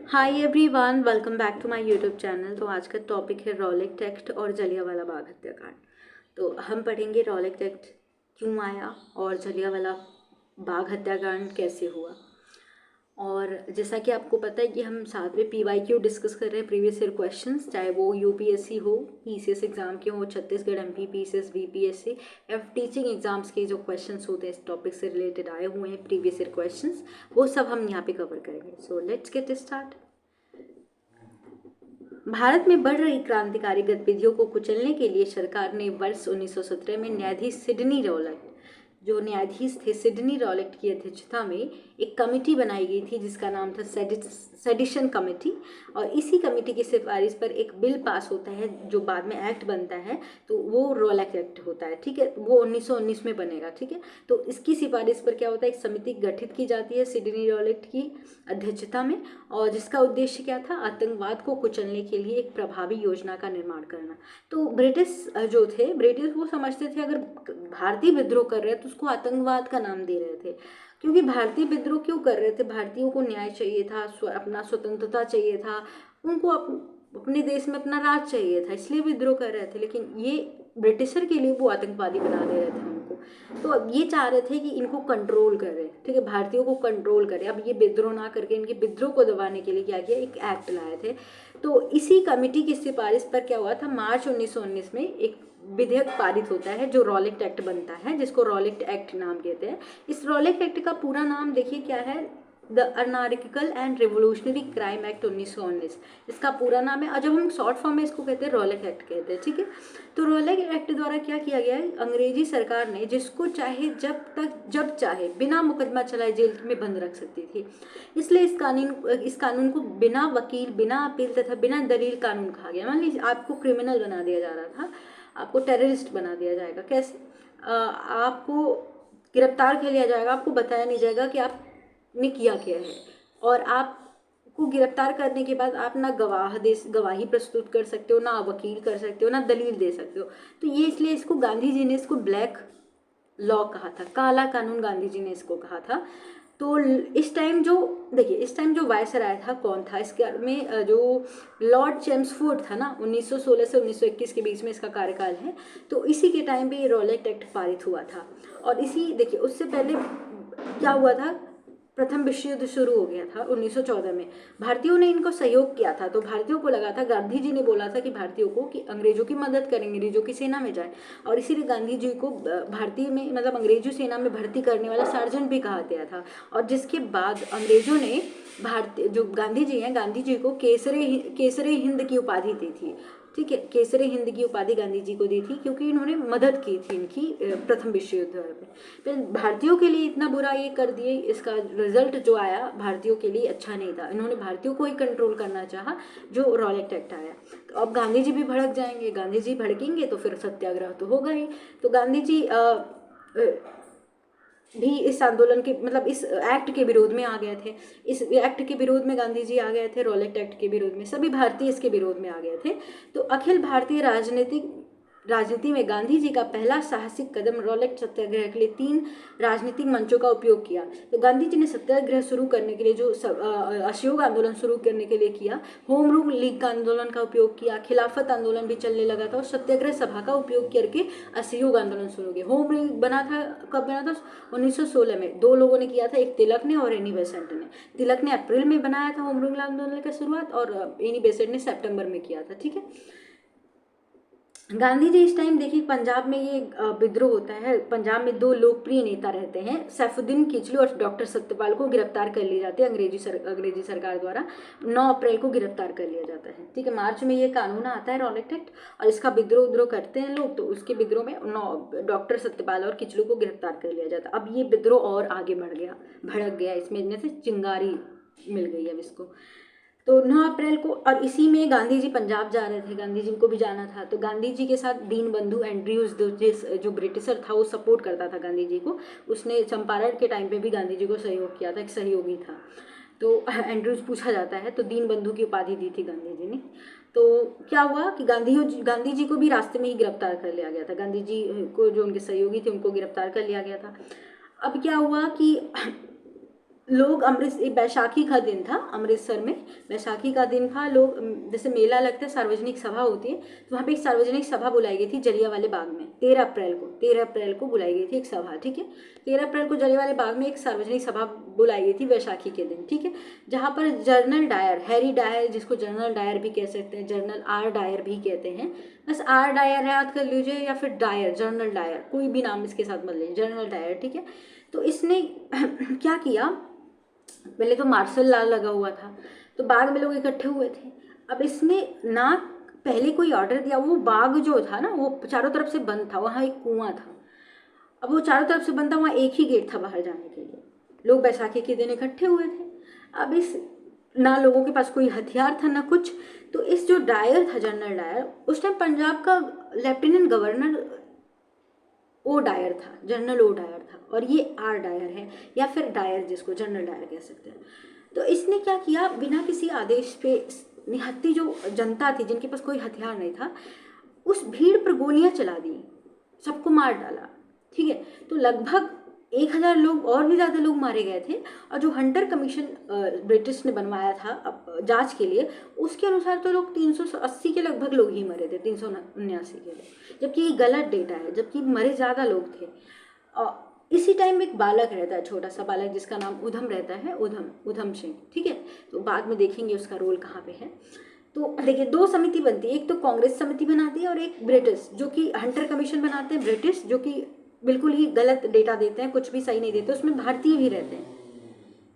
Hi everyone, welcome back to my YouTube channel. तो आज का टॉपिक है रॉलेट एक्ट और जलियांवाला बाग हत्याकांड। तो हम पढ़ेंगे रॉलेट एक्ट क्यों आया और जलियांवाला बाग हत्याकांड कैसे हुआ। और जैसा कि आपको पता है कि हम साथ में PYQ डिस्कस कर रहे हैं, प्रीवियस ईयर क्वेश्चंस, चाहे वो यूपीएससी हो, पीसीएस एग्जाम के हो, छत्तीसगढ़ एमपी पीसीएस बीपीएससी या टीचिंग एग्जाम्स के जो क्वेश्चंस होते हैं इस टॉपिक से रिलेटेड आए हुए हैं प्रीवियस ईयर क्वेश्चंस, वो सब हम यहाँ पे कवर करेंगे। So let's get start. Bharat में बढ़ रही क्रांतिकारी गतिविधियों को कुचलने के लिए सरकार ने वर्ष 1917 में न्यायाधीश सिडनी रॉलेट, जो न्यायाधीश थे सिडनी रॉलेट की अध्यक्षता में एक कमेटी बनाई गई थी जिसका नाम था सेडिशन कमेटी। और इसी कमेटी की सिफारिश पर एक बिल पास होता है जो बाद में एक्ट बनता है, तो वो रॉलेट एक्ट होता है। ठीक है, वो 1919 में बनेगा। ठीक है, तो इसकी सिफारिश पर क्या होता है, एक समिति गठित की जाती है सिडनी रॉलेट की अध्यक्षता में, और जिसका उद्देश्य क्या था, आतंकवाद को कुचलने के लिए एक प्रभावी योजना का निर्माण करना। तो ब्रिटिश जो थे, ब्रिटिश वो समझते थे अगर भारतीय विद्रोह कर रहे हैं तो उसको आतंकवाद का नाम दे रहे थे। क्योंकि भारतीय विद्रोह क्यों कर रहे थे, भारतीयों को न्याय चाहिए था, अपना स्वतंत्रता चाहिए था, उनको अपने देश में अपना राज चाहिए था, इसलिए विद्रोह कर रहे थे। लेकिन ये ब्रिटिशर के लिए वो आतंकवादी बना दे रहे थे उनको। तो अब ये चाह रहे थे कि इनको कंट्रोल करें, ठीक है, भारतीयों को कंट्रोल करें। अब ये विद्रोह ना करके इनके विद्रोह को दबाने के लिए क्या किया, एक एक्ट लाए थे। तो इसी कमेटी की सिफारिश पर क्या हुआ था, मार्च 1919 में एक विधेयक पारित होता है जो रॉलेट एक्ट बनता है, जिसको रॉलेट एक्ट नाम कहते हैं। इस रॉलेट एक्ट का पूरा नाम देखिए क्या है, the anarchical and revolutionary crime act 1919, इसका पूरा नाम है। और जब हम शॉर्ट फॉर्म में इसको कहते हैं रॉलेट एक्ट कहते हैं। ठीक है, तो रॉलेट एक्ट द्वारा क्या किया गया है, अंग्रेजी सरकार ने जिसको चाहे जब चाहे बिना मुकदमा चलाए जेल में बंद रख सकती थी। इसलिए इस कानून को बिना वकील, बिना अपील तथा बिना दलील कानून कहा गया। मान लीजिए आपको क्रिमिनल बना दिया जा रहा था, आपको टेररिस्ट बना दिया जाएगा। कैसे? आपको गिरफ्तार कर लिया जाएगा, आपको बताया नहीं जाएगा कि आपने किया क्या है, और आपको गिरफ्तार करने के बाद आप ना गवाही प्रस्तुत कर सकते हो, ना वकील कर सकते हो, ना दलील दे सकते हो। तो ये इसलिए इसको गांधी जी ने इसको ब्लैक लॉ कहा था, काला कानून गांधी जी ने इसको कहा था। तो इस टाइम जो देखिए, इस टाइम जो वायसराय था कौन था, इसके में जो लॉर्ड चेम्सफोर्ड था ना, 1916 से 1921 के बीच में इसका कार्यकाल है। तो इसी के टाइम पे ये रॉलेट एक्ट पारित हुआ था। और इसी देखिए, उससे पहले क्या हुआ था, प्रथम विश्व युद्ध शुरू हो गया था 1914 में। भारतीयों ने इनको सहयोग किया था, तो भारतीयों को लगा था, गांधी जी ने बोला था कि भारतीयों को कि अंग्रेजों की मदद करेंगे, अंग्रेजों की सेना में जाए। और इसीलिए गांधी जी को भारतीय में मतलब अंग्रेजी सेना में भर्ती करने वाला सार्जेंट भी कहा गया था। और जिसके बाद अंग्रेजों ने भारतीय जो गांधी जी हैं, गांधी जी को केसरे हिंद की उपाधि दी थी। ठीक है, केसरे हिंद की उपाधि गांधी जी को दी थी क्योंकि इन्होंने मदद की थी इनकी प्रथम विश्व युद्ध में। फिर भारतीयों के लिए इतना बुरा ये कर दिए, इसका रिजल्ट जो आया भारतीयों के लिए अच्छा नहीं था। इन्होंने भारतीयों को ही कंट्रोल करना चाहा, जो रॉलेट एक्ट आया। तो अब गांधी जी भी भड़क जाएंगे, गांधी जी भड़केंगे तो फिर सत्याग्रह तो होगा ही। तो गांधी जी भी इस आंदोलन के मतलब इस एक्ट के विरोध में आ गए थे। इस एक्ट के विरोध में गांधी जी आ गए थे, रॉलेट एक्ट के विरोध में सभी भारतीय इसके विरोध में आ गए थे। तो अखिल भारतीय राजनीति में गांधी जी का पहला साहसिक कदम रॉलेट सत्याग्रह के लिए 3 राजनीतिक मंचों का उपयोग किया। तो गांधी जी ने सत्याग्रह शुरू करने के लिए जो असहयोग आंदोलन शुरू करने के लिए किया, होम रूल लीग का आंदोलन का उपयोग किया, खिलाफत आंदोलन भी चलने लगा था, और सत्याग्रह सभा का उपयोग करके असहयोग आंदोलन शुरू किया। होम रूल बना था, कब बना था, 1916 में। 2 लोगों ने किया था, एक तिलक ने और एनी बेसेंट ने। तिलक ने अप्रैल में बनाया था होम रूल आंदोलन का शुरुआत, और एनी बेसेंट ने सितंबर में किया था। ठीक है, गांधी जी इस टाइम देखिए पंजाब में ये विद्रोह होता है। पंजाब में 2 लोकप्रिय नेता रहते हैं, सैफुद्दीन किचलू और डॉक्टर सत्यपाल को गिरफ्तार कर लिए जाते हैं अंग्रेजी सरकार द्वारा। 9 अप्रैल को गिरफ्तार कर लिया जाता है। ठीक है, मार्च में ये कानून आता है रॉलेट एक्ट, और इसका विद्रोह करते हैं लोग, तो उसके विद्रोह में डॉक्टर सत्यपाल और किचलू को गिरफ्तार कर लिया जाता है। अब ये विद्रोह और आगे बढ़ गया, भड़क गया, इसमें से चिंगारी मिल गई अब इसको। तो 9 अप्रैल को, और इसी में गांधी जी पंजाब जा रहे थे, गांधी जी को भी जाना था। तो गांधी जी के साथ दीन बंधु एंड्रयूज जो ब्रिटिशर था वो सपोर्ट करता था गांधी जी को। उसने चंपारण के टाइम पे भी गांधी जी को सहयोग किया था, एक सहयोगी था। तो एंड्रयूज पूछा जाता है, तो दीन बंधु की उपाधि दी थी गांधी जी ने। तो क्या हुआ कि गांधी जी को भी रास्ते में ही गिरफ्तार कर लिया गया था। गांधी जी को जो उनके सहयोगी थे उनको गिरफ्तार कर लिया गया था। अब क्या हुआ कि लोग बैसाखी का दिन था अमृतसर में, बैसाखी का दिन था। लोग जैसे मेला लगता है, सार्वजनिक सभा होती है, तो वहाँ पे एक सार्वजनिक सभा बुलाई गई थी जलियांवाले बाग में 13 अप्रैल को बुलाई गई थी एक सभा, ठीक है। 13 अप्रैल को जलियांवाले बाग में एक सार्वजनिक सभा बुलाई गई थी बैसाखी के दिन, ठीक है। जहाँ पर जनरल डायर, हैरी डायर, जिसको जनरल डायर भी कह सकते हैं, जनरल आर डायर भी कहते हैं, बस आर डायर याद कर लीजिए, या फिर डायर, जनरल डायर, कोई भी नाम इसके साथ मत लीजिए, जनरल डायर, ठीक है। तो इसने क्या किया, पहले तो मार्शल लॉ लगा हुआ था, तो बाग में लोग इकट्ठे हुए थे। अब इसने ना पहले कोई ऑर्डर दिया, वो बाग जो था ना वो चारों तरफ से बंद था, वहाँ एक कुआं था। अब वो चारों तरफ से बंद था, वहाँ एक ही गेट था बाहर जाने के लिए। लोग बैसाखी के दिन इकट्ठे हुए थे। अब इस ना लोगों के पास कोई हथियार था ना कुछ, तो इस जो डायर था, जनरल डायर, उस टाइम पंजाब का लेफ्टिनेंट गवर्नर ओ डायर था, जनरल ओ डायर था, और ये आर डायर है, या फिर डायर जिसको जनरल डायर कह सकते हैं। तो इसने क्या किया, बिना किसी आदेश पे निहत्ती जो जनता थी जिनके पास कोई हथियार नहीं था, उस भीड़ पर गोलियां चला दी, सबको मार डाला, ठीक है। तो लगभग 1000 लोग और भी ज़्यादा लोग मारे गए थे। और जो हंटर कमीशन ब्रिटिश ने बनवाया था जांच के लिए, उसके अनुसार तो लोग 380 के लगभग लोग ही मरे थे, 379 के लिए, जबकि ये गलत डेटा है, जबकि मरे ज़्यादा लोग थे। इसी टाइम एक बालक रहता है, छोटा सा बालक, जिसका नाम उधम रहता है, उधम सिंह, ठीक है। तो बाद में देखेंगे उसका रोल कहाँ पे है। तो देखिए, दो समिति बनती है, एक तो कांग्रेस समिति बनाती है और एक ब्रिटिश, जो कि हंटर कमीशन बनाते हैं ब्रिटिश, जो कि बिल्कुल ही गलत डेटा देते हैं, कुछ भी सही नहीं देते, उसमें भारतीय भी रहते हैं।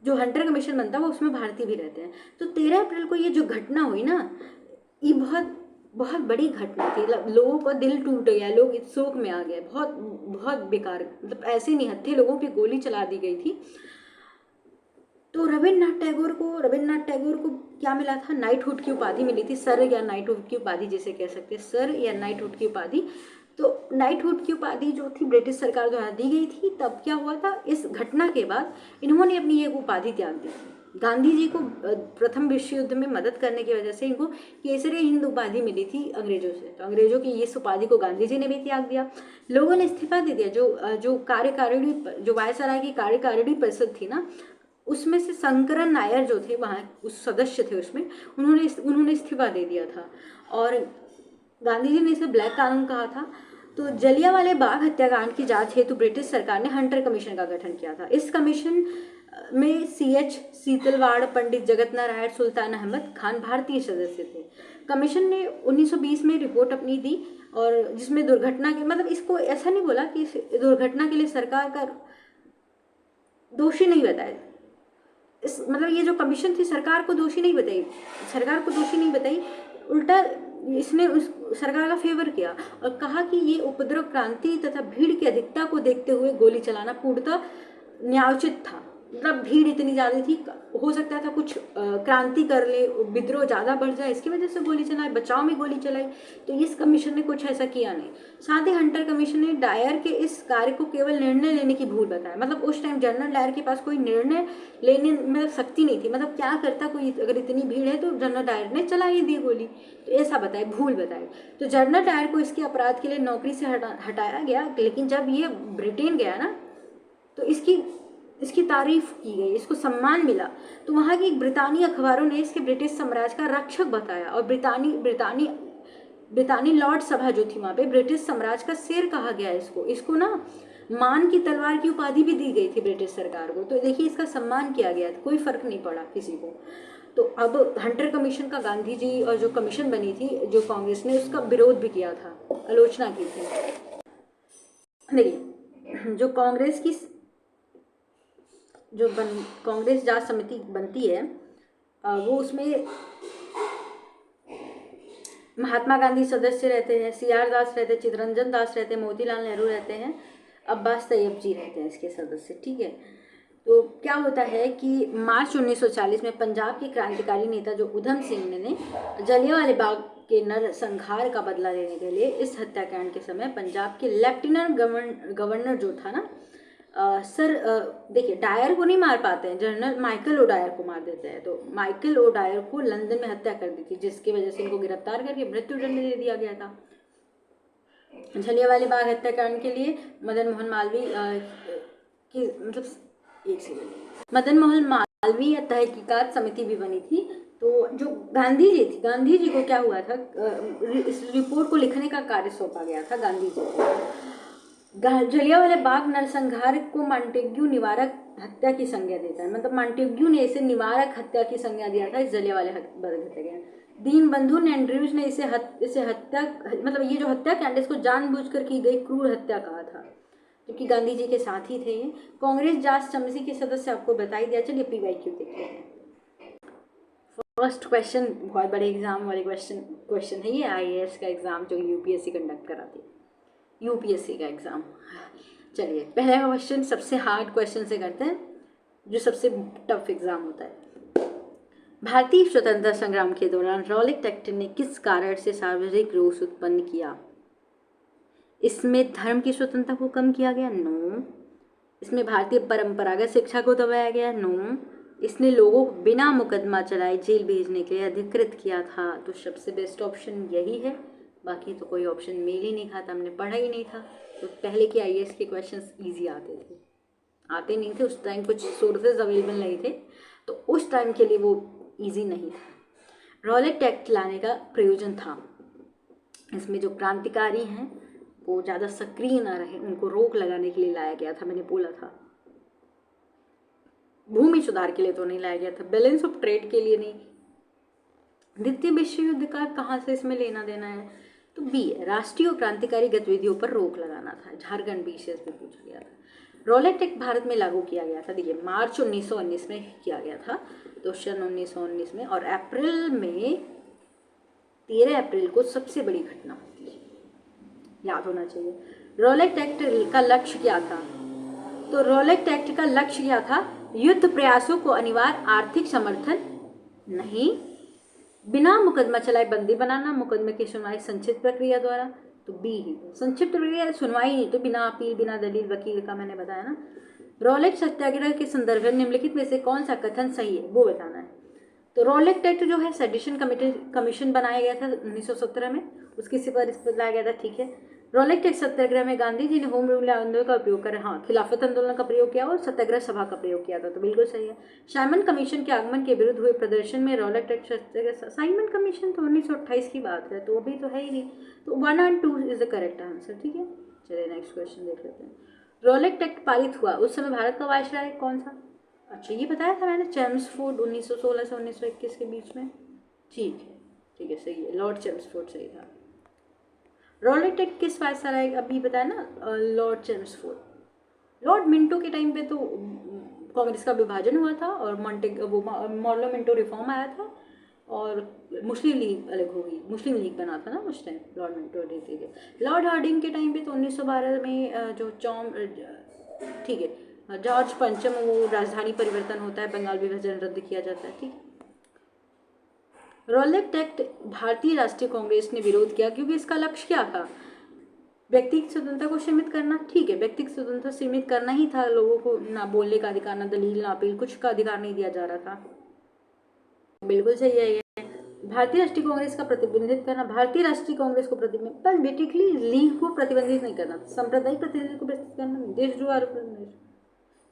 जो हंटर कमीशन बनता है वो उसमें भारतीय भी रहते हैं। तो 13 अप्रैल को ये जो घटना हुई ना, ये बहुत बहुत बड़ी घटना थी। लोगों का दिल टूट गया, लोग इस शोक में आ गए, बहुत बहुत बेकार, मतलब ऐसे निहत्थे लोगों पे गोली चला दी गई थी। तो रविन्द्रनाथ टैगोर को क्या मिला था, नाइटहुड की उपाधि मिली थी, सर या नाइटहुड की उपाधि जिसे कह सकते हैं, सर या नाइटहुड की उपाधि। तो नाइटहुड की उपाधि जो थी ब्रिटिश सरकार द्वारा दी गई थी। तब क्या हुआ था, इस घटना के बाद इन्होंने अपनी ये उपाधि त्याग दी थी। गांधी जी को प्रथम विश्व युद्ध में मदद करने की वजह से इनको केसरी हिंद उपाधि मिली थी अंग्रेजों से, तो अंग्रेजों की इस उपाधि को गांधी जी ने भी त्याग दिया। लोगों ने इस्तीफा दे दिया। जो कार्यकारिणी, जो वायसराय की कार्यकारिणी परिषद थी ना, उसमें से शंकरन नायर जो थे, वहाँ उस सदस्य थे, उसमें उन्होंने इस्तीफा दे दिया था। और गांधी जी ने इसे ब्लैक कानून कहा था। तो जलियांवाले बाग हत्याकांड की जांच हेतु ब्रिटिश सरकार ने हंटर कमीशन का गठन किया था। इस कमीशन में CH सीतलवाड़, पंडित जगत नारायण, सुल्तान अहमद खान भारतीय सदस्य थे। कमीशन ने 1920 में रिपोर्ट अपनी दी, और जिसमें दुर्घटना के, मतलब इसको ऐसा नहीं बोला कि दुर्घटना के लिए सरकार का दोषी नहीं बताया, मतलब ये जो कमीशन थी सरकार को दोषी नहीं बताई, उल्टा इसने उस सरकार का फेवर किया और कहा कि ये उपद्रव, क्रांति तथा भीड़ की अधिकता को देखते हुए गोली चलाना पूर्णतः न्यायोचित था। मतलब भीड़ इतनी ज़्यादा थी, हो सकता था कुछ क्रांति कर ले, विद्रोह ज़्यादा बढ़ जाए, इसकी वजह से गोली चलाई, बचाव में गोली चलाई। तो इस कमीशन ने कुछ ऐसा किया नहीं। साथ ही हंटर कमीशन ने डायर के इस कार्य को केवल निर्णय लेने की भूल बताया। मतलब उस टाइम जनरल डायर के पास कोई निर्णय लेने में शक्ति नहीं थी। मतलब क्या करता कोई, अगर इतनी भीड़ है तो जनरल डायर ने चला ही दी गोली, तो ऐसा बताए, भूल बताए। तो जनरल डायर को इसके अपराध के लिए नौकरी से हटाया गया। लेकिन जब ये ब्रिटेन गया ना, तो इसकी तारीफ की गई, इसको सम्मान मिला। तो वहाँ की ब्रितानी अखबारों ने इसके ब्रिटिश साम्राज्य का रक्षक बताया, और ब्रितानी लॉर्ड सभा जो थी वहाँ पे, ब्रिटिश साम्राज्य का शेर कहा गया इसको ना मान की तलवार की उपाधि भी दी गई थी ब्रिटिश सरकार को। तो देखिए, इसका सम्मान किया गया, कोई फर्क नहीं पड़ा किसी को। तो अब हंटर कमीशन का गांधी जी और जो कमीशन बनी थी जो कांग्रेस ने, उसका विरोध भी किया था, आलोचना की थी। देखिए, जो कांग्रेस जांच समिति बनती है, वो उसमें महात्मा गांधी सदस्य रहते हैं, CR दास रहते हैं, चित्तरंजन दास रहते हैं, मोतीलाल नेहरू रहते हैं, अब्बास तैयब जी रहते हैं इसके सदस्य, ठीक है। तो क्या होता है कि मार्च 1940 में पंजाब के क्रांतिकारी नेता जो उधम सिंह ने जलियांवाले बाग के नरसंहार का बदला लेने के लिए इस हत्याकांड के समय पंजाब के लेफ्टिनेंट गवर्नर जो था ना, देखिए, डायर को नहीं मार पाते हैं, जनरल माइकल ओ डायर को मार देते हैं। तो माइकल ओ डायर को लंदन में हत्या कर दी थी, जिसकी वजह से इनको गिरफ्तार करके मृत्युदंड दे दिया गया था। जलियांवाले बाग हत्याकांड के लिए मदन मोहन मालवीय की, मतलब एक सेकंड। मदन मोहन मालवीय तहकीकात समिति भी बनी थी। तो जो गांधी जी थी, गांधी जी को क्या हुआ था, इस रिपोर्ट को लिखने का कार्य सौंपा गया था गांधी जी को। जलियांवाला बाग नरसंहार को मॉन्टेग्यू निवारक हत्या की संज्ञा देता है, मतलब मॉन्टेग्यू ने इसे निवारक हत्या की संज्ञा दिया था, इस जलियांवाला बाग हत्या। दीन बंधु एंड्रयूज ने इसे हत्या, मतलब ये जो हत्याकांड इसको जानबूझकर की गई क्रूर हत्या कहा था, क्योंकि गांधी जी के साथी थे ये। कांग्रेस जांच समिति के सदस्य आपको बताई दिया। चलिए PYQ देखते हैं। फर्स्ट क्वेश्चन बहुत बड़े एग्जाम वाले क्वेश्चन है ये, IAS का एग्जाम जो UPSC कंडक्ट कराती है, UPSC का एग्जाम। चलिए पहला क्वेश्चन सबसे हार्ड क्वेश्चन से करते हैं, जो सबसे टफ एग्जाम होता है। भारतीय स्वतंत्रता संग्राम के दौरान रॉलेट एक्ट ने किस कारण से सार्वजनिक रोष उत्पन्न किया? इसमें धर्म की स्वतंत्रता को कम किया गया? नो। इसमें भारतीय परंपरागत शिक्षा को दबाया गया? नो। इसने लोगों को बिना मुकदमा चलाए जेल भेजने के लिए अधिकृत किया था? तो सबसे बेस्ट ऑप्शन यही है, बाकी तो कोई ऑप्शन मेल ही नहीं खाता, हमने पढ़ा ही नहीं था। तो पहले के IAS के क्वेश्चंस इजी आते नहीं थे उस टाइम, कुछ सोर्सेज अवेलेबल नहीं थे, तो उस टाइम के लिए वो इजी नहीं था। रॉलेट एक्ट लाने का प्रयोजन था, इसमें जो क्रांतिकारी हैं वो ज़्यादा सक्रिय ना रहे, उनको रोक लगाने के लिए लाया गया था। मैंने बोला था भूमि सुधार के लिए तो नहीं लाया गया था, बैलेंस ऑफ ट्रेड के लिए नहीं। द्वितीय विश्व युद्ध का कहाँ से इसमें लेना देना है? तो B है, राष्ट्रीय और क्रांतिकारी गतिविधियों पर रोक लगाना था। झारखंड BCS में पूछा गया था। रॉलेट एक्ट भारत में लागू किया गया था, देखिए मार्च 1919 में किया गया था, तो सन 1919 में, और अप्रैल में 13 अप्रैल को सबसे बड़ी घटना होती है, याद होना चाहिए। रॉलेट एक्ट का लक्ष्य क्या था? तो रॉलेट एक्ट का लक्ष्य क्या था? युद्ध प्रयासों को अनिवार्य आर्थिक समर्थन नहीं, बिना मुकदमा चलाए बंदी बनाना, मुकदमे की सुनवाई संक्षिप्त प्रक्रिया द्वारा, तो B ही। संक्षिप्त प्रक्रिया सुनवाई नहीं तो बिना अपील बिना दलील वकील का, मैंने बताया ना। रॉलेट सत्याग्रह के संदर्भ में निम्नलिखित में से कौन सा कथन सही है वो बताना है। तो रॉलेट एक्ट जो है सेडिशन कमीशन बनाया गया था 1917 में, उसकी सिफारिश पर लाया गया था, ठीक है। रॉलेट एक्ट सत्याग्रह में गांधी जी ने होम रूल आंदोलन का उपयोग कर, हाँ, खिलाफत आंदोलन का प्रयोग किया और सत्याग्रह सभा का प्रयोग किया था, तो बिल्कुल सही है। साइमन कमीशन के आगमन के विरुद्ध हुए प्रदर्शन में रॉलेट एक्ट सत्याग्रह, साइमन कमीशन तो 1928 की बात है, तो अभी तो है ही नहीं, तो 1 और 2 इज द करेक्ट आंसर, ठीक है। चलिए नेक्स्ट क्वेश्चन देख लेते हैं। रॉलेट एक्ट पारित हुआ उस समय भारत का वायसराय कौन था? अच्छा ये बताया था मैंने, चेम्सफोर्ड 1916 से 1921 के बीच में, ठीक है सही है, लॉर्ड चेम्सफोर्ड सही था। रॉलेट एक्ट किस वायसराय, अभी बताया ना, लॉर्ड चेम्सफोर्ड। लॉर्ड मिंटो के टाइम पे तो कांग्रेस का विभाजन हुआ था और मॉर्लो मिंटो रिफॉर्म आया था और मुस्लिम लीग अलग हो गई, मुस्लिम लीग बना था ना उस टाइम, लॉर्ड मिंटो थे। लॉर्ड हार्डिंग के टाइम पे तो 1912 में जो ठीक है, जॉर्ज पंचम, वो राजधानी परिवर्तन होता है, बंगाल विभाजन रद्द किया जाता है, ठीक। रॉलेट एक्ट भारतीय राष्ट्रीय कांग्रेस ने विरोध किया क्योंकि इसका लक्ष्य क्या था? व्यक्तिगत स्वतंत्रता को सीमित करना, ठीक है, व्यक्तिगत स्वतंत्रता सीमित करना ही था, लोगों को ना बोलने का अधिकार, ना दलील, ना अपील, कुछ का अधिकार नहीं दिया जा रहा था, बिल्कुल सही है ये। भारतीय राष्ट्रीय कांग्रेस का प्रतिबंधित करना, भारतीय राष्ट्रीय कांग्रेस को प्रतिबंधित, बस बेसिकली लीग को प्रतिबंधित नहीं करना, सांप्रदायिक प्रतिनिधित्व को प्रतिबंधित करना,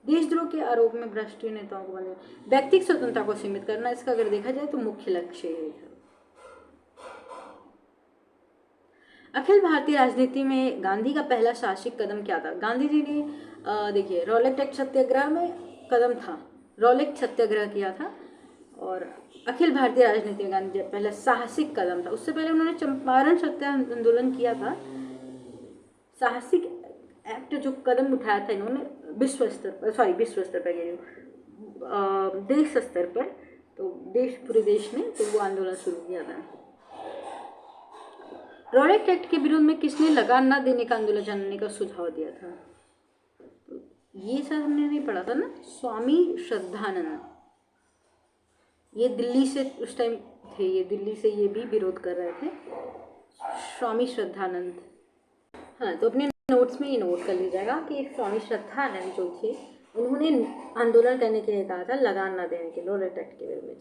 देशद्रोह के आरोप में राष्ट्रीय नेताओं को बंद, व्यक्तिगत स्वतंत्रता को सीमित करना, इसका अगर देखा जाए तो मुख्य लक्ष्य है। अखिल भारतीय राजनीति में गांधी का पहला साहसिक कदम क्या था? गांधी जी ने देखिए रॉलेट एक्ट सत्याग्रह में कदम था, रॉलेट सत्याग्रह किया था, और अखिल भारतीय राजनीति में गांधी जी पहला साहसिक कदम था। उससे पहले उन्होंने चंपारण सत्या आंदोलन किया था। साहसिक एक्ट जो कदम उठाया था इन्होंने विश्व स्तर पर देश स्तर पर, तो पूरे देश में, तो वो आंदोलन शुरू किया था। रॉलेट एक्ट के विरोध में किसने लगान न देने का आंदोलन जानने का सुझाव दिया था? तो ये सब हमने नहीं पढ़ा था ना, स्वामी श्रद्धानंद, ये दिल्ली से उस टाइम थे, ये दिल्ली से ये भी विरोध कर रहे थे, स्वामी श्रद्धानंद। हाँ, तो अपने नोट्स में ये नोट कर लीजिएगा कि स्वामी श्रद्धानंद जो थे उन्होंने आंदोलन करने के लिए कहा था लगान ना देने के, रॉलेट एक्ट के विरोध में।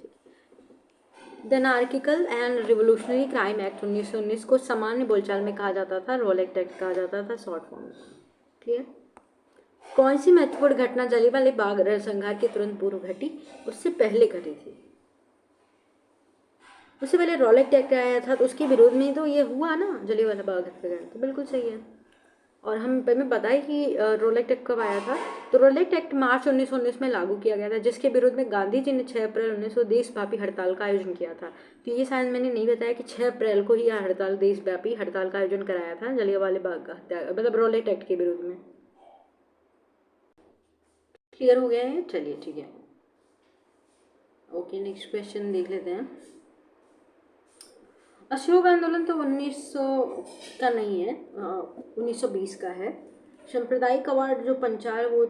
The anarchical and revolutionary crime act 1919 को सामान्य बोलचाल में कहा जाता था रॉलेट एक्ट कहा जाता था, शॉर्ट फॉर्म, क्लियर। कौन सी महत्वपूर्ण घटना जलियांवाला बाग नरसंहार के तुरंत पूर्व घटी, उससे पहले घटी थी? उससे पहले रॉलेट एक्ट आया था, तो उसके विरोध में तो ये हुआ ना जलियांवाला बाग हत्याकांड, तो बिल्कुल सही है। और हमें पता है कि रॉलेट एक्ट कब आया था, तो रॉलेट एक्ट मार्च 1919 में लागू किया गया था, जिसके विरोध में गांधी जी ने 6 अप्रैल 1900 देशव्यापी हड़ताल का आयोजन किया था। तो ये शायद मैंने नहीं बताया कि 6 अप्रैल को ही यह हड़ताल, देशव्यापी हड़ताल का आयोजन कराया था जलियांवाला बाग का हत्या, मतलब रॉलेट एक्ट के विरोध में। क्लियर हो गया है? चलिए ठीक है, ओके नेक्स्ट क्वेश्चन देख लेते हैं। अशोक आंदोलन तो 1900 का नहीं है, 1920 का है। सांप्रदायिक अवार्ड जो पंचाल, वो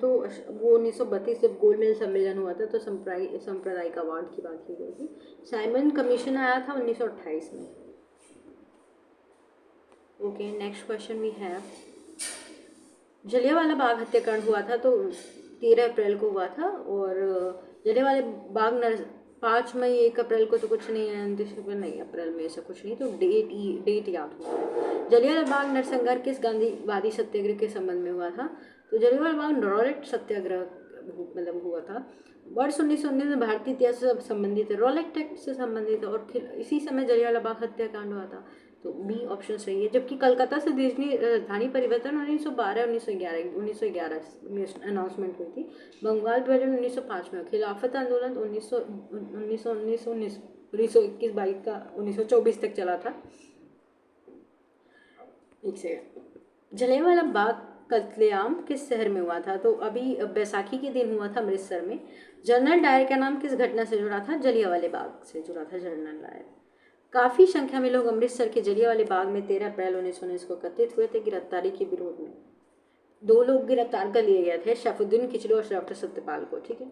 1932 जब गोल मेज सम्मेलन हुआ था, तो सांप्रदायिक अवार्ड की बात की गई थी। साइमन कमीशन आया था 1928 में। Okay next question we have, Jallianwala Bagh हत्याकांड हुआ था तो 13 अप्रैल को हुआ था, और जलियांवाला बाग 5 मई 1 अप्रैल को तो कुछ नहीं है, 29 अप्रैल नहीं, अप्रैल में ऐसा कुछ नहीं, तो डेट याद हुआ है। जलियांवाला बाग नरसंहार किस गांधीवादी सत्याग्रह के संबंध में हुआ था? तो जलियांवाला बाग रॉलेट सत्याग्रह मतलब हुआ था। वर्ष 1919 में भारतीय इतिहास से संबंधित है, रॉलेट एक्ट से संबंधित है, और फिर इसी समय जलियांवाला बाग हत्याकांड हुआ था, तो बी ऑप्शन सही है। जबकि कलकत्ता से देशनी राजधानी परिवर्तन 1911 में अनाउंसमेंट हुई थी। बंगाल विभाजन 1905 में, खिलाफत आंदोलन 1921 22 का 1924 तक चला था। एक सेकंड, जलियांवाला बाग कत्लेआम किस शहर में हुआ था? तो अभी बैसाखी के दिन हुआ था अमृतसर में। जनरल डायर का नाम किस घटना से जुड़ा था? जलियांवाला बाग से जुड़ा था जनरल डायर। काफी संख्या में लोग अमृतसर के जलियांवाला बाग में 13 अप्रैल 1919 को एकत्रित हुए थे गिरफ्तारी के विरोध में। 2 लोग गिरफ्तार कर लिए गए थे, शैफुद्दीन किचलू और डॉक्टर सत्यपाल को, ठीक है।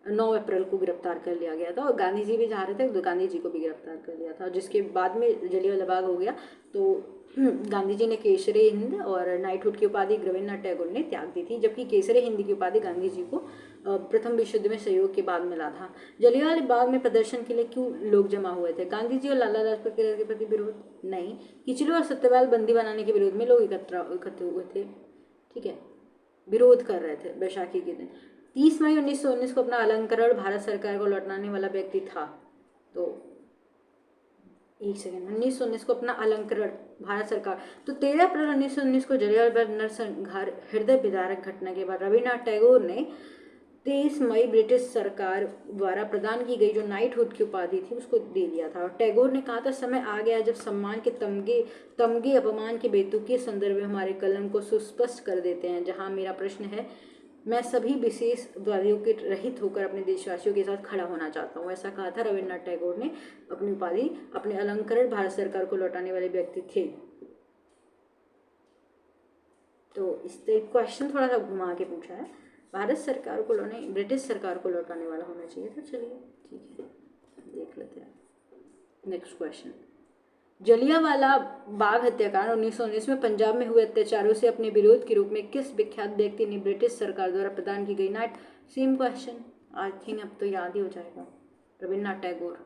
9 अप्रैल को गिरफ्तार कर लिया गया था, और गांधी जी भी जा रहे थे तो गांधी जी को भी गिरफ्तार कर लिया था, जिसके बाद में जलियांवाला बाग हो गया। तो गांधी जी ने केसरे हिंद और नाइटहुड की उपाधि रविन्द्रनाथ टैगोर ने त्याग दी थी, जबकि केसरे हिंद की उपाधि गांधी जी को प्रथम विश्व युद्ध में सहयोग के बाद मिला था। जलियांवाला बाग में प्रदर्शन के लिए क्यों लोग जमा हुए थे? गांधी जी और लाला लाजपत राय के प्रति विरोध? नहीं, किचलू और सत्यपाल बंदी बनाने के विरोध में लोग इकट्ठे हुए थे, ठीक है, विरोध कर रहे थे बैसाखी के दिन। 30 मई 1919 को अपना अलंकरण भारत सरकार को लौटाने वाला व्यक्ति था, तो एक सेकेंड, 1919 को अपना अलंकरण भारत सरकार, तो 13 अप्रैल 1919 को जलियांवाला बाग नरसंहार हृदय विदारक घटना के बाद रविन्द्रनाथ टैगोर ने 23 मई ब्रिटिश सरकार द्वारा प्रदान की गई जो नाइटहुड की उपाधि थी उसको दे दिया था। और टैगोर ने कहा था, समय आ गया जब सम्मान के तमगे अपमान के बेतुके संदर्भ में हमारे कलम को सुस्पष्ट कर देते हैं। जहां मेरा प्रश्न है, मैं सभी विशेष वादियों के रहित होकर अपने देशवासियों के साथ खड़ा होना चाहता हूँ, ऐसा कहा था रविन्द्रनाथ टैगोर ने। अपनी उपाधि अपने अलंकरण भारत सरकार को लौटाने वाले व्यक्ति थे। तो इस क्वेश्चन थोड़ा सा घुमा के पूछा है, भारत सरकार को ब्रिटिश सरकार को लौटाने वाला होना चाहिए था। चलिए ठीक है, देख लेते हैं नेक्स्ट क्वेश्चन। जलियांवाला बाग हत्याकांड 1919 में पंजाब में हुए अत्याचारों से अपने विरोध के रूप में किस विख्यात व्यक्ति ने ब्रिटिश सरकार द्वारा प्रदान की गई night? Same question, I think अब तो याद ही हो जाएगा, रविन्द्रनाथ टैगोर।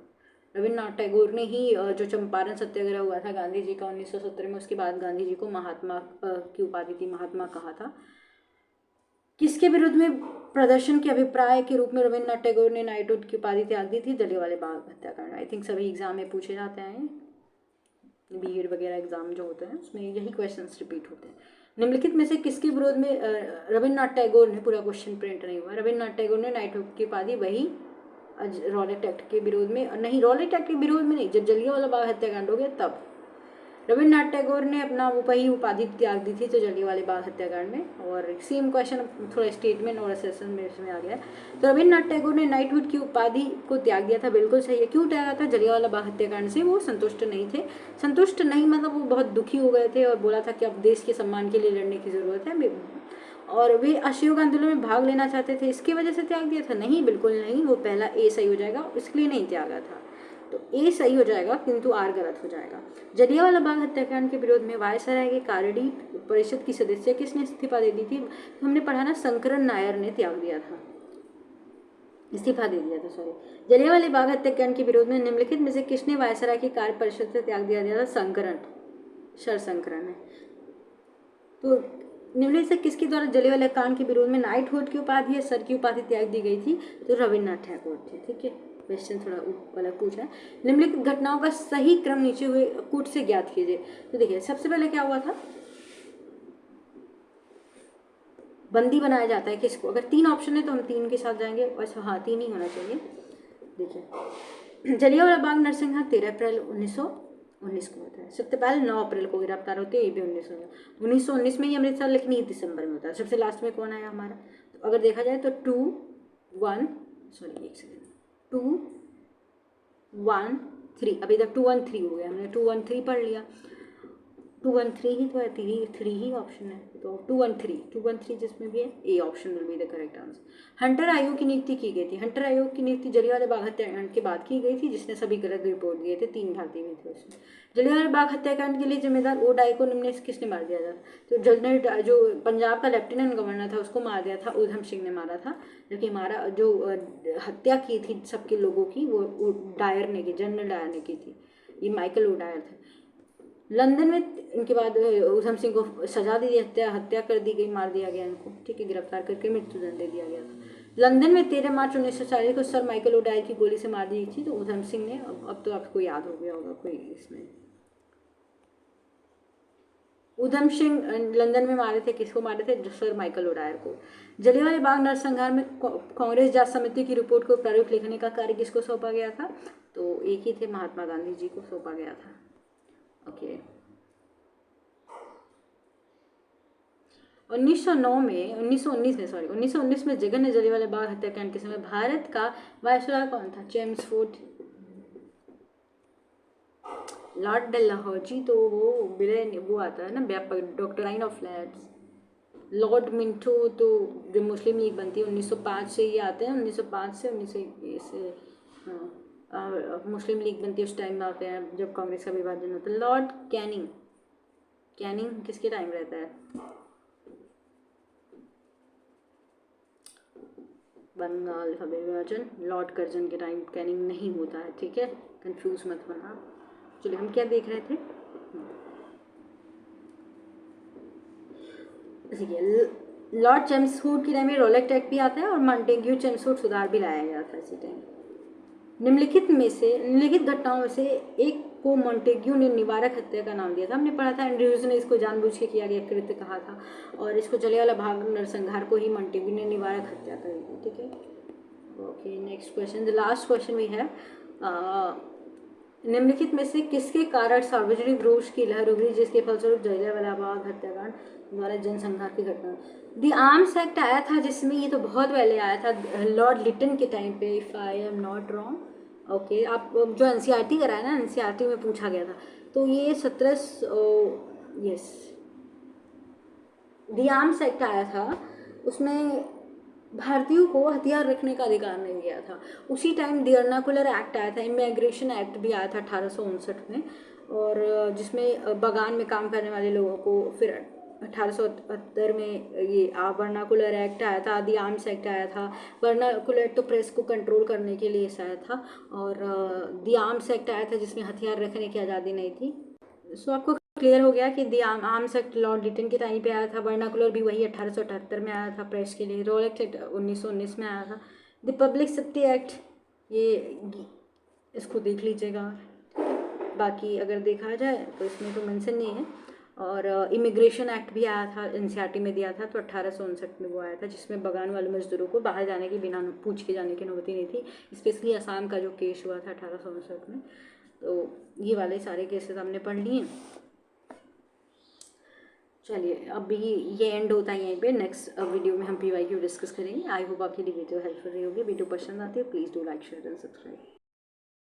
रविन्द्रनाथ टैगोर ने ही जो चंपारण सत्याग्रह हुआ था गांधी जी का 1917 में, उसके बाद गांधी जी को महात्मा की उपाधि थी, महात्मा कहा था। किसके विरुद्ध में प्रदर्शन के अभिप्राय के रूप में रविन्द्रनाथ टैगोर ने नाइटहुड की उपाधि त्याग दी थी? जलियांवाला बाग हत्याकांड। आई थिंक सभी एग्जाम में पूछे जाते हैं, बीएड वगैरह एग्जाम जो होते हैं उसमें यही क्वेश्चंस रिपीट होते हैं। निम्नलिखित में से किसके विरोध में रविन्द्रनाथ टैगोर ने, पूरा क्वेश्चन प्रिंट नहीं हुआ, रविन्द्रनाथ टैगोर ने नाइटहुड की उपाधि वही रॉलेट एक्ट के विरोध में, नहीं रॉलेट एक्ट के विरोध में नहीं, जब जलियांवाला बाग हत्याकांड हो गया तब रविन्द्रनाथ टैगोर ने अपना वही उपाधि त्याग दी थी, तो जलियांवाला बाग हत्याकांड में। और सेम क्वेश्चन थोड़ा स्टेटमेंट और असेसन में इसमें आ गया। तो रविन्द्रनाथ टैगोर ने नाइटहुड की उपाधि को त्याग दिया था, बिल्कुल सही है। क्यों त्यागा था? जलियांवाला बाग हत्याकांड से वो संतुष्ट नहीं थे। संतुष्ट नहीं मतलब वो बहुत दुखी हो गए थे और बोला था कि अब देश के सम्मान के लिए लड़ने की ज़रूरत है, और वे असहयोग आंदोलन में भाग लेना चाहते थे, इसकी वजह से त्याग दिया था? नहीं, बिल्कुल नहीं, वो पहला ए सही हो जाएगा, इसके लिए नहीं त्यागा था। तो ए सही हो जाएगा किंतु आर गलत हो जाएगा। जलियांवाला बाग हत्याकांड के विरोध में वायसराय के कारडी परिषद की सदस्य किसने इस्तीफा दे दी थी? हमने पढ़ा ना, शंकरन नायर ने त्याग दिया था, इस्तीफा दे दिया था, सॉरी। जलियांवाला बाग हत्याकांड के विरोध में निम्नलिखित में से किसने वायसराय की कार्य परिषद से त्याग दिया था? शंकरन, शर शंकरन है। तो निम्नलिखित से किसके द्वारा जलियांवाला कांड के विरोध में नाइटहुड की उपाधि या सर की उपाधि त्याग दी गई थी? तो रविन्द्रनाथ टैगोर थे। ठीक है, क्वेश्चन थोड़ा अलग पूछा है। निम्नलिखित घटनाओं का सही क्रम नीचे हुए कूट से ज्ञात कीजिए। तो देखिए, सबसे पहले क्या हुआ था, बंदी बनाया जाता है किसको? अगर 3 ऑप्शन है तो हम 3 के साथ जाएंगे। अच्छा हाँ, 3 ही होना चाहिए। देखिए, जलियांवाला बाग नरसंहार 13 अप्रैल 1919 को होता है। सत्यपाल 9 अप्रैल को गिरफ्तार होते हैं, ये भी 1919 में ही अमृतसर, लेकिन ये दिसंबर में होता है। सबसे लास्ट में कौन आया हमारा? तो अगर देखा जाए तो 2 1 3, अभी तक 2 1 3 हो गया, हमने 2 1 3 पढ़ लिया। 2 1 3 ही तो है, 3 ही ऑप्शन है, तो 2 1 3 जिसमें भी है, A option will be the correct answer. Hunter आयोग की नियुक्ति की गई थी। हंटर आयोग की नियुक्ति जलियांवाला बाग हत्याकांड के बाद की गई थी, जिसने सभी गलत रिपोर्ट दिए थे। 3 भारतीय भी थे उसमें। जलियांवाला बाग हत्याकांड के लिए जिम्मेदार ओ डाई को निम्न से किसने मार दिया था? तो जनरल जो पंजाब का लेफ्टिनेंट गवर्नर था उसको मार दिया था, उधम सिंह ने मारा था। जबकि हमारा जो हत्या की थी सबके लोगों की, वो डायर ने की, जनरल डायर ने की थी। ये माइकल ओ डायर थे। लंदन में इनके बाद उधम सिंह को सजा दी, हत्या कर दी गई, मार दिया गया इनको। ठीक है, गिरफ्तार करके मृत्युदंड दे दिया गया था। लंदन में 13 मार्च 1940 को सर माइकल ओडायर की गोली से मार दी गई थी। तो उधम सिंह ने, अब तो आपको याद हो गया होगा कोई इसमें, उधम सिंह लंदन में मारे थे, किसको मारे थे? सर माइकल ओडायर को। जलियांवाला बाग नरसंहार में कांग्रेस जांच समिति की रिपोर्ट को प्रारूप लिखने का कार्य किसको सौंपा गया था? तो एक ही थे, महात्मा गांधी जी को सौंपा गया था। ओके, 1919 में जघन्य जलियांवाला बाग हत्याकांड के समय भारत का वायसराय कौन था? Chelmsford, Lord Dalhousie. तो वो विलय, वो आता है ना, व्यापक doctrine of lads. Lord Minto तो जो मुस्लिम लीग बनती है 1905 से, ये आते हैं 1905 से 1921 से। हाँ, मुस्लिम लीग बनती है उस टाइम में आते हैं जब कांग्रेस का विभाजन होता है। लॉर्ड कैनिंग, कैनिंग किसके टाइम रहता है? बंगाल का विभाजन लॉर्ड कर्जन के टाइम कैनिंग नहीं होता है। ठीक है, कंफ्यूज मत होना। चलिए, हम क्या देख रहे थे? लॉर्ड चेम्सफोर्ड के टाइम में रोलेक्ट एक्ट भी आता है और मॉन्टेग्यू चेम्सफोर्ड सुधार भी लाया गया था इसी टाइम। निम्नलिखित घटनाओं में से एक को मॉन्टेग्यू ने निवारक हत्या का नाम दिया था। हमने पढ़ा था, एंड्रयूज ने इसको जानबूझ के किया गया कृत्य कहा था, और इसको जलियांवाला बाग नरसंहार को ही मॉन्टेग्यू ने निवारक हत्या करी थी। ठीक है, okay, next question, the last question we have. निम्नलिखित में से किसके कारण सार्वजनिक रोष की लहर उभरी, जिसके फलस्वरूप जलियांवाला बाग हत्याकांड द्वारा जनसंहार की घटना? द आर्म्स एक्ट आया था, जिसमें, ये तो बहुत पहले आया था, लॉर्ड लिटन के टाइम पे, if I am not wrong. Okay, आप जो एनसीईआरटी कराया ना, एनसीईआरटी में पूछा गया था। तो ये 17 यस, द आर्म्स एक्ट आया था, उसमें भारतीयों को हथियार रखने का अधिकार नहीं दिया था। उसी टाइम द वर्नाकुलर एक्ट आया था, इमिग्रेशन एक्ट भी आया था 1859 में, और जिसमें बगान में काम करने वाले लोगों को, फिर 1878 में ये वर्नाकुलर एक्ट आया था, द आर्म्स एक्ट आया था। वर्नाकुलर तो प्रेस को कंट्रोल करने के लिए आया था, और द आर्म्स एक्ट आया था जिसमें हथियार रखने की आज़ादी नहीं थी। सो आपको क्लियर हो गया कि the Arms Act Lord Lytton के टाइम पे आया था, वर्नाकुलर भी वही 1878 में आया था प्रेस के लिए, रोलेक्ट एक्ट 1919 में आया था, द पब्लिक सेफ्टी एक्ट, ये इसको देख लीजिएगा। बाकी अगर देखा जाए तो इसमें तो मेंशन नहीं है। और इमिग्रेशन एक्ट भी आया था, एनसीईआरटी में दिया था, तो 1859 में वो आया था, जिसमें बगान वाले मजदूरों को बाहर जाने की बिना पूछ के जाने की नौबत नहीं थी। स्पेशली असम का जो केस हुआ था 1859 में, तो ये वाले सारे केसेस हमने पढ़ लिए। चलिए, अभी ये एंड होता है यहीं पे। नेक्स्ट वीडियो में हम पीवाईक्यू डिस्कस करेंगे। आई होप आपके लिए वीडियो हेल्पफुल रही होगी। वीडियो पसंद आती है please do like share and subscribe.